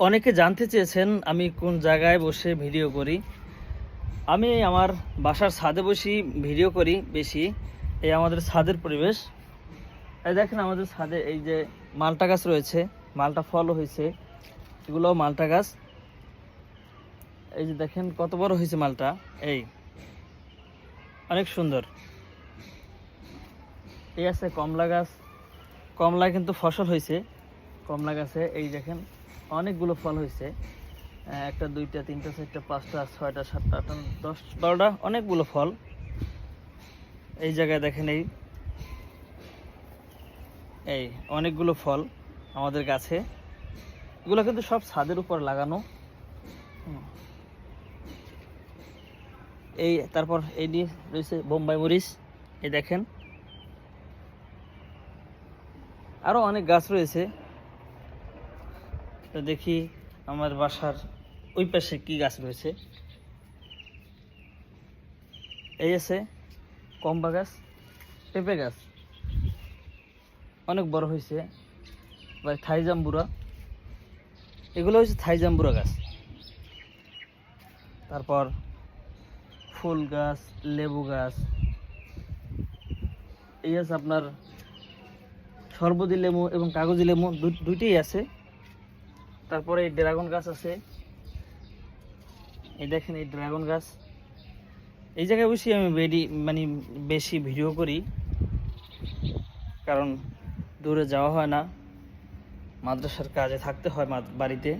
অনেকে জানতে চেয়েছেন আমি কোন জায়গায় বসে ভিডিও করি। আমি আমার বাসার ছাদে বসে ভিডিও করি বেশি। এই আমাদের ছাদের পরিবেশ। এই দেখেন আমাদের ছাদে এই যে মালটা গাছ রয়েছে, মালটা ফলও হয়েছে, এগুলোও মালটা গাছ। এই যে দেখেন কত বড় হয়েছে মালটা, এই অনেক সুন্দর। এই আছে কমলা গাছ, কমলা কিন্তু ফসল হয়েছে কমলা গাছে। এই দেখেন অনেকগুলো ফল হয়েছে, একটা দুইটা তিনটা চারটা পাঁচটা ছয়টা সাতটা আটটা 10 12টা অনেকগুলো ফল। এই জায়গায় দেখেন এই এই অনেকগুলো ফল আমাদের গাছে। এগুলো কিন্তু সব ছাদের উপর লাগানো। এই তারপর এই দিয়ে রয়েছে বোম্বাই মরিচ। এই দেখেন আরো অনেক গাছ রয়েছে। তো দেখি আমার বাসার ওই পাশে কি গাছ রয়েছে। এই আছে কম্বা গাছ, পেঁপে গাছ অনেক বড় হয়েছে, বা থাই জাম্বুরা, এগুলো হচ্ছে থাই জাম্বুরা গাছ। তারপর ফুল গাছ, লেবু গাছ, এই আছে আপনার সরবতি লেবু এবং কাগজি লেবু, দুইটাই আছে। তারপরে এই ড্রাগন গাছ আছে। এই দেখেন এই ড্রাগন গাছ। এই জায়গায় বসে আমি বেশি ভিডিও করি, কারণ দূরে যাওয়া হয় না, মাদ্রাসার কাজে থাকতে হয় বাড়িতে।